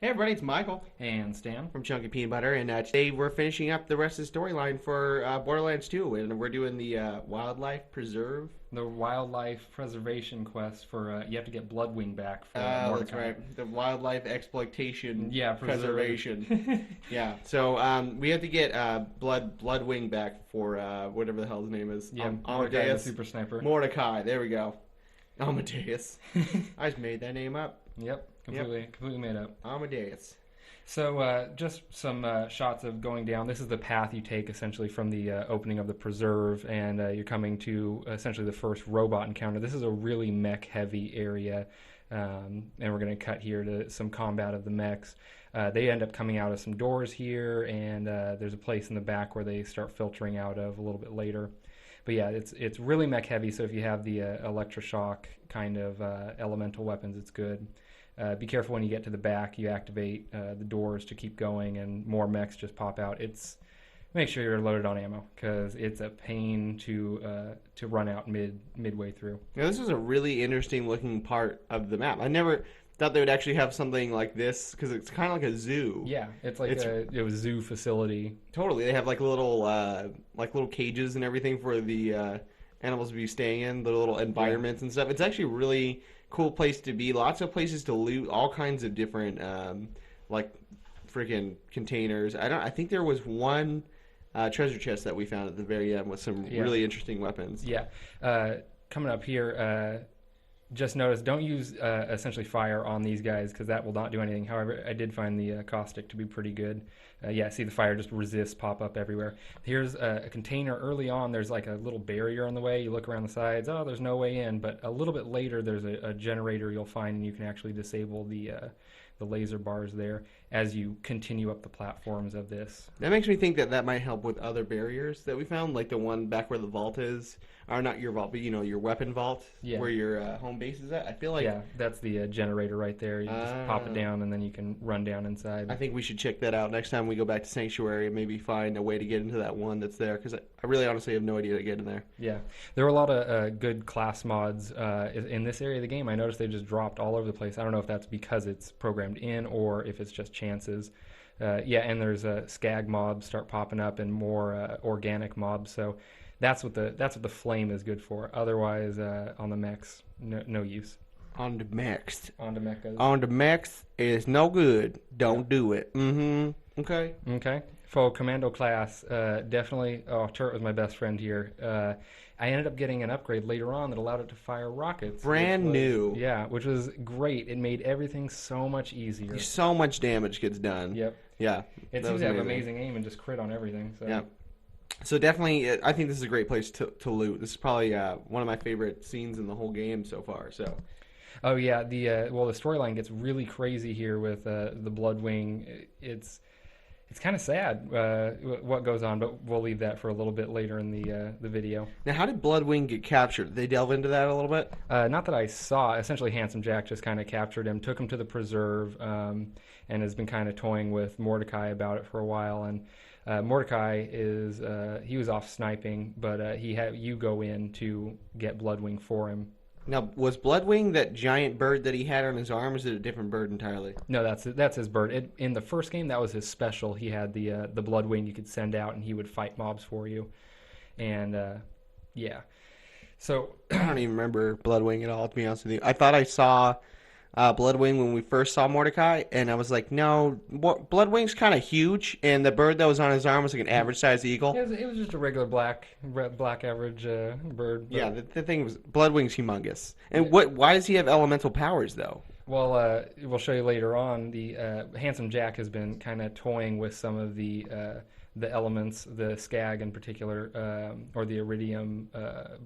Hey everybody, it's Michael And Stan. from Chunky Peanut Butter, and today we're finishing up the rest of the storyline for Borderlands 2, and we're doing the Wildlife Preserve. The wildlife preservation quest for you have to get Bloodwing back for That's Mordecai. right, the Wildlife Exploitation Yeah, Preservation. Yeah, so we have to get Bloodwing back for whatever the hell his name is. Yeah, Mordecai the Amadeus? super sniper. Mordecai, there we go. Amadeus. I just made that name up. Yep, completely made up. Amadeus. So just some shots of going down. This is the path you take essentially from the opening of the preserve, and you're coming to essentially the first robot encounter. This is a really mech heavy area, and we're going to cut here to some combat of the mechs. They end up coming out of some doors here, and there's a place in the back where they start filtering out of a little bit later. But yeah, it's really mech heavy, so if you have the electroshock kind of elemental weapons, it's good. Be careful when you get to the back. You activate the doors to keep going, and more mechs just pop out. Make sure you're loaded on ammo because it's a pain to run out midway through. Now, this is a really interesting looking part of the map. I never thought they would actually have something like this because it's kind of like a zoo. Yeah, it's like it was zoo facility. Totally, they have like little cages and everything for the animals to be staying in, the little environments and stuff. It's actually a really cool place to be. Lots of places to loot, all kinds of different like freaking containers. I think there was one treasure chest that we found at the very end with some really interesting weapons. Yeah, coming up here. Just notice, don't use essentially fire on these guys because that will not do anything. However, I did find the caustic to be pretty good. Yeah, see the fire just resists pop up everywhere. Here's a container early on. There's like a little barrier in the way. You look around the sides. Oh, there's no way in. But a little bit later, there's a generator you'll find, and you can actually disable the laser bars there as you continue up the platforms of this. That makes me think that might help with other barriers that we found, like the one back where the vault is, or not your vault, but your weapon vault, where your home base is at. I feel like that's the generator right there. You just pop it down, and then you can run down inside. I think we should check that out next time we go back to Sanctuary, and maybe find a way to get into that one that's there, because I really honestly have no idea to get in there. Yeah, there were a lot of good class mods in this area of the game. I noticed they just dropped all over the place. I don't know if that's because it's programmed in or if it's just chances. And there's skag mobs start popping up and more organic mobs. So that's what the flame is good for. Otherwise, on the mechs, no use. On the mechs. On the mechas. On the mechs is no good. Don't do it. Mm-hmm. Okay. Okay. For commando class, definitely. Oh, Turret was my best friend here. I ended up getting an upgrade later on that allowed it to fire rockets. Brand new. Yeah, which was great. It made everything so much easier. So much damage gets done. Yep. Yeah. It seems to have amazing aim and just crit on everything. So. Yeah. So definitely, I think this is a great place to loot. This is probably one of my favorite scenes in the whole game so far. So. Oh yeah, the storyline gets really crazy here with the Bloodwing. It's kind of sad what goes on, but we'll leave that for a little bit later in the video. Now, how did Bloodwing get captured? Did they delve into that a little bit? Not that I saw. Essentially, Handsome Jack just kind of captured him, took him to the preserve, and has been kind of toying with Mordecai about it for a while. And Mordecai he was off sniping, but he had you go in to get Bloodwing for him. Now, was Bloodwing that giant bird that he had on his arm, or is it a different bird entirely? No, that's his bird. In the first game, that was his special. He had the Bloodwing you could send out, and he would fight mobs for you. And, yeah. So I don't even remember Bloodwing at all, to be honest with you. I thought I saw Bloodwing when we first saw Mordecai, and I was like, no, Bloodwing's kind of huge, and the bird that was on his arm was like an average-sized eagle. It was just a regular black average bird. Yeah, the thing was, Bloodwing's humongous. And why does he have elemental powers, though? Well, we'll show you later on. The Handsome Jack has been kind of toying with some of the elements, the skag in particular, or the iridium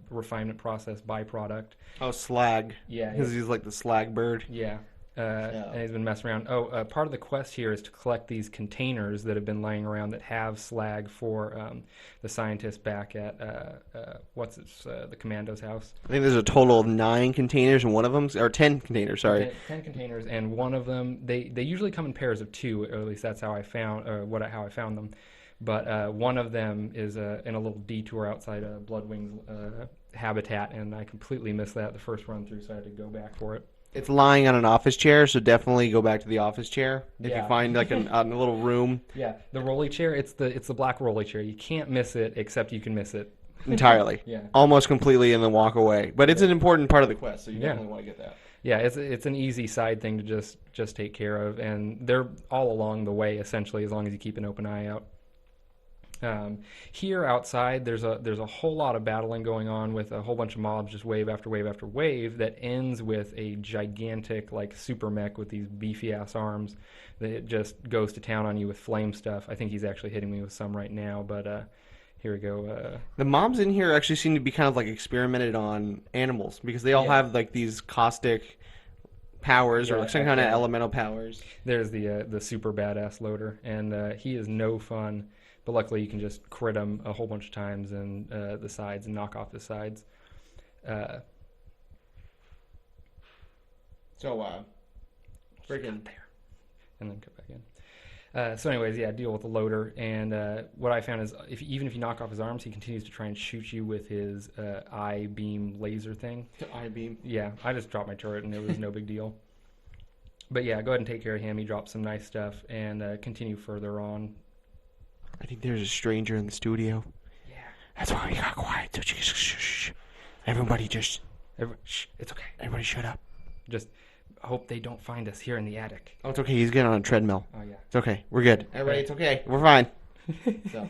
refinement process byproduct. Oh, slag. Yeah. Because he's like the slag bird. Yeah. And he's been messing around. Part of the quest here is to collect these containers that have been laying around that have slag for the scientists back at the commando's house. I think there's a total of 9 containers, and one of them, or 10 containers, sorry. 10 containers, and one of them, they usually come in pairs of 2, or at least that's how I found, how I found them. But one of them is in a little detour outside of Bloodwing's habitat, and I completely missed that the first run through, so I had to go back for it. It's lying on an office chair, so definitely go back to the office chair. If Yeah. you find like a little room Yeah, the rolly chair. It's the black rolly chair. You can't miss it, except you can miss it. entirely, Yeah. almost completely, and then walk away. But it's an important part of the quest, so you Yeah. definitely want to get that. Yeah, it's an easy side thing to just take care of, and they're all along the way essentially, as long as you keep an open eye out. Here outside, there's a whole lot of battling going on with a whole bunch of mobs, just wave after wave after wave, that ends with a gigantic like super mech with these beefy ass arms that just goes to town on you with flame stuff. I think he's actually hitting me with some right now, but here we go. The mobs in here actually seem to be kind of like experimented on animals because they all Yeah. have like these caustic powers or Yeah, like some kind of okay. elemental powers. There's the super badass loader, and he is no fun. But luckily, you can just crit him a whole bunch of times and the sides and knock off the sides. So, freaking. There, and then come back in. So, anyways, yeah, deal with the loader. And what I found is, even if you knock off his arms, he continues to try and shoot you with his eye beam laser thing. Eye beam. Yeah, I just dropped my turret, and it was no big deal. But yeah, go ahead and take care of him. He drops some nice stuff, and continue further on. I think there's a stranger in the studio. Yeah. That's why we got quiet. So shh. Everybody just... Shh, it's okay. Everybody shut up. Just hope they don't find us here in the attic. Oh, it's okay. He's getting on a treadmill. Oh, yeah. It's okay. We're good. Everybody, it's okay. We're fine. So.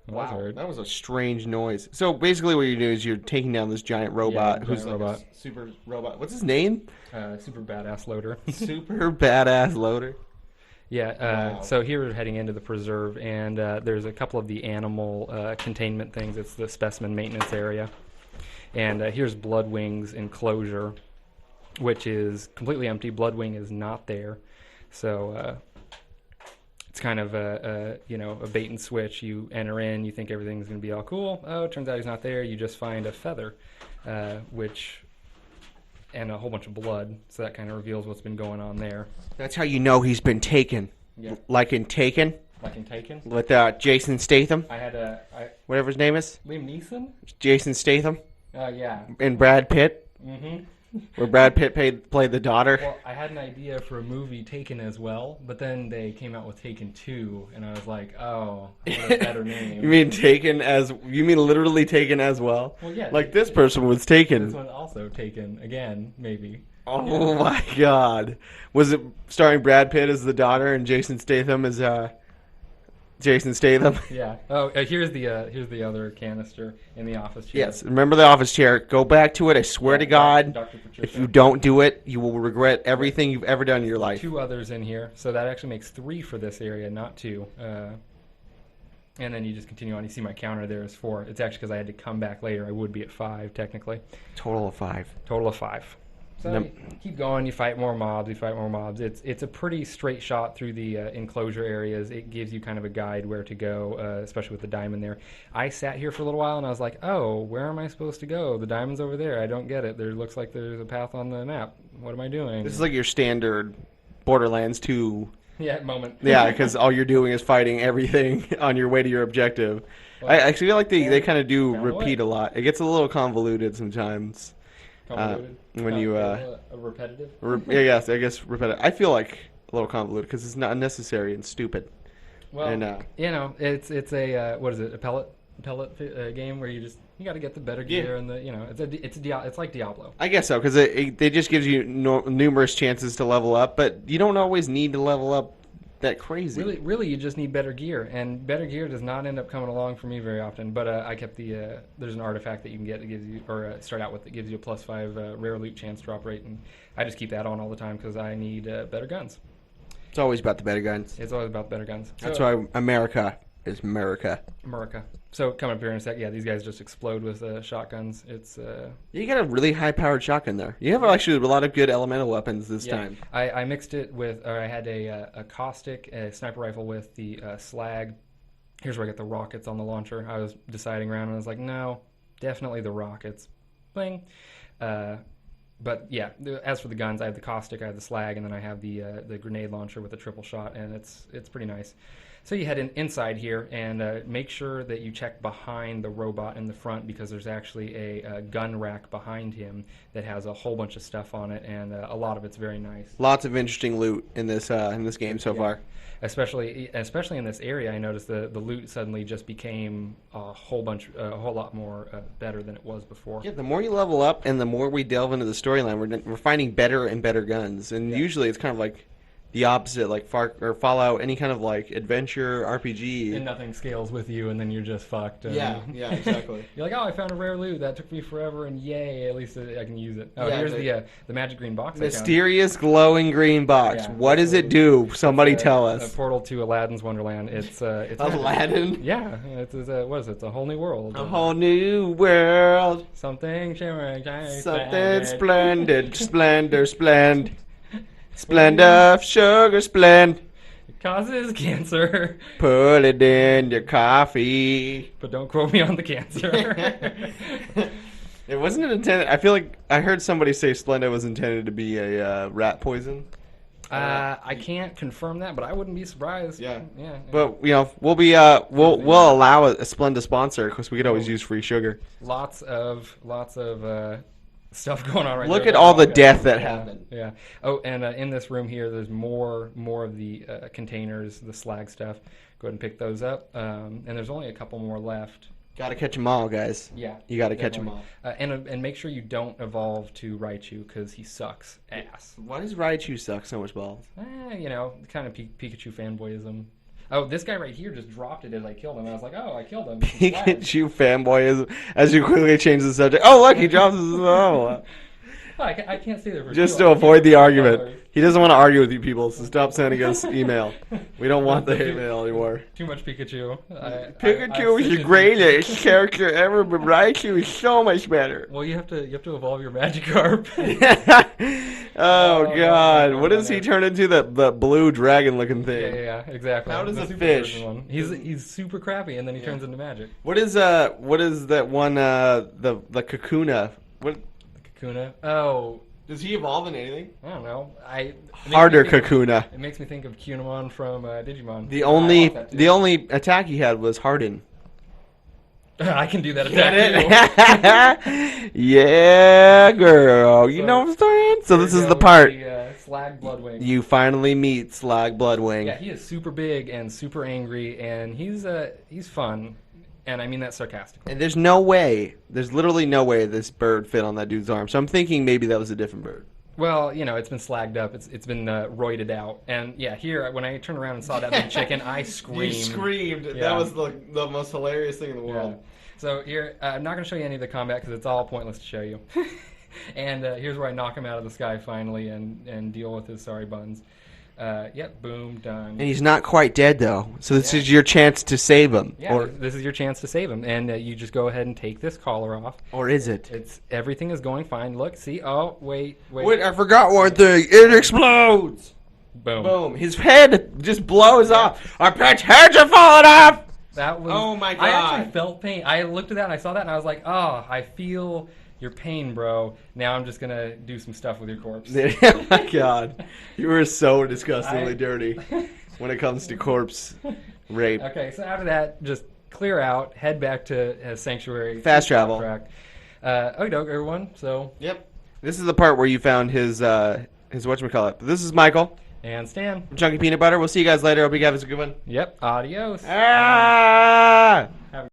Wow. That was a strange noise. So basically what you do is you're taking down this giant robot giant who's like robot. a super robot. What's his name? Super badass loader. Super badass loader. Yeah, Wow. so here we're heading into the preserve, and there's a couple of the animal containment things. It's the specimen maintenance area. And here's Bloodwing's enclosure, which is completely empty. Bloodwing is not there. So it's kind of a bait and switch. You enter in, you think everything's going to be all cool. Oh, it turns out he's not there. You just find a feather, and a whole bunch of blood. So that kind of reveals what's been going on there. That's how you know he's been taken. Yeah. Like in Taken Like in Taken. with Jason Statham, I had whatever his name is. Liam Neeson. Jason Statham Yeah. and Brad Pitt, Mm-hmm. where Brad Pitt played the daughter. Well, I had an idea for a movie Taken as well, but then they came out with Taken 2, and I was like, oh, what a better name. You mean literally taken as well? Well, yeah. Like this person was taken. This one also Taken again, maybe. Oh my God! Was it starring Brad Pitt as the daughter and Jason Statham as Jason Statham? Yeah. Oh, here's the other canister in the office chair. Yes. Remember the office chair. Go back to it. I swear to God, Dr. Patricia. if you don't do it, you will regret everything you've ever done in your life. 2 others in here, so that actually makes 3 for this area, not 2. And then you just continue on. You see my counter there is 4. It's actually because I had to come back later. I would be at 5 technically. Total of 5. Total of 5. So you keep going. You fight more mobs. It's a pretty straight shot through the enclosure areas. It gives you kind of a guide where to go, especially with the diamond there. I sat here for a little while and I was like, oh, where am I supposed to go? The diamond's over there. I don't get it. There looks like there's a path on the map. What am I doing? This is like your standard Borderlands 2. Yeah, moment. Yeah, because all you're doing is fighting everything on your way to your objective. Well, I actually feel like they kind of do found the repeat way. a lot. It gets a little convoluted sometimes. Convoluted. When you a repetitive. yes, I guess repetitive. I feel like a little convoluted because it's not unnecessary and stupid. Well, And, it's a what is it? A pellet game where you got to get the better gear and it's like Diablo. I guess so because it just gives you numerous chances to level up, but you don't always need to level up that crazy. Really, you just need better gear, and better gear does not end up coming along for me very often. But I kept there's an artifact that you can get that gives you, or start out with, that gives you a +5 rare loot chance drop rate, and I just keep that on all the time because I need better guns. It's always about the better guns. It's always about better guns. That's why America is America. So coming up here in a sec, yeah, these guys just explode with shotguns. It's You got a really high-powered shotgun there. You have actually a lot of good elemental weapons this time. I mixed it with, or I had a caustic, a sniper rifle with the Slagged. Here's where I get the rockets on the launcher. I was deciding around and I was like, no, definitely the rockets. Bling. But yeah, as for the guns, I have the caustic, I have the slag, and then I have the grenade launcher with the triple shot, and it's pretty nice. So you head inside here and make sure that you check behind the robot in the front because there's actually a gun rack behind him that has a whole bunch of stuff on it, and a lot of it's very nice. Lots of interesting loot in this game so far. Especially in this area, I noticed the loot suddenly just became a whole lot more better than it was before. Yeah, the more you level up and the more we delve into the storyline, we're finding better and better guns, and usually it's kind of like the opposite, like Fallout, any kind of like adventure RPG. And nothing scales with you, and then you're just fucked. Yeah, exactly. You're like, oh, I found a rare loot that took me forever, and yay, at least I can use it. Oh, Yeah, here's the magic green box. Mysterious glowing green box. Yeah, what does it do? Somebody tell us. A portal to Aladdin's Wonderland. It's Aladdin. Yeah, what is it? It's a whole new world. A whole new world. Something shimmering, shining, Something splendid, splendor, splend. Splenda, sugar, splend. It causes cancer. Put it in your coffee. But don't quote me on the cancer. It wasn't intended. I feel like I heard somebody say Splenda was intended to be a rat poison. I can't confirm that, but I wouldn't be surprised. Yeah. Yeah. But we'll allow a Splenda sponsor because we could always use free sugar. Lots of stuff going on right Look there. at all the death that happened. Yeah. Oh, and in this room here, there's more of the containers, the slag stuff. Go ahead and pick those up. And there's only a couple more left. Gotta catch them all, guys. Yeah. You gotta catch them all. And make sure you don't evolve to Raichu because he sucks ass. Why does Raichu suck so much balls? Kind of Pikachu fanboyism. Oh, this guy right here just dropped it as I killed him. I was like, oh, I killed him. Pikachu fanboy as you quickly change the subject. Oh, look, he drops his I can't stay there for just to avoid the argument. He doesn't want to argue with you people, so stop sending us email. We don't want the hate mail anymore. Too much Pikachu. Pikachu is the greatest character ever, but Raichu is so much better. Well, you have to evolve your Magikarp. Oh God! What does he turn into? That blue dragon-looking thing. Yeah, exactly. How does the a super fish? version one. He's super crappy, and then he turns into magic. What is that one? The Kakuna. What? Kakuna. Oh. Does he evolve in anything? I don't know. Harder Kakuna. It makes me think of Cunimon from Digimon. The only attack he had was Harden. I can do that attack too. Yeah, girl. You know what I'm saying? So this is the part. Slagged Bloodwing. You finally meet Slagged Bloodwing. Yeah, he is super big and super angry, and he's fun. And I mean that sarcastically. And there's literally no way this bird fit on that dude's arm. So I'm thinking maybe that was a different bird. Well, it's been slagged up. It's been roided out. And yeah, here, when I turned around and saw that big chicken, I screamed. You screamed. Yeah. That was the most hilarious thing in the world. Yeah. So here, I'm not going to show you any of the combat because it's all pointless to show you. And here's where I knock him out of the sky finally and deal with his sorry buns. Yep, boom, done. And he's not quite dead, though. So this is your chance to save him. Yeah, this is your chance to save him. And you just go ahead and take this collar off. Or is it? Everything is going fine. Look, see? Oh, wait. Wait, I forgot one thing. It explodes. Boom. Boom. His head just blows off. Our pet's heads are falling off. That was... Oh, my God. I actually felt pain. I looked at that and I saw that and I was like, oh, I feel... your pain, bro. Now I'm just gonna do some stuff with your corpse. Oh my God, you were so disgustingly dirty when it comes to corpse rape. Okay, so after that, just clear out, head back to Sanctuary. Fast travel. Okie doke, everyone. So. Yep. This is the part where you found his whatchamacallit. This is Michael. And Stan. Chunky Peanut Butter. We'll see you guys later. Hope you guys have a good one. Yep. Adios. Ah!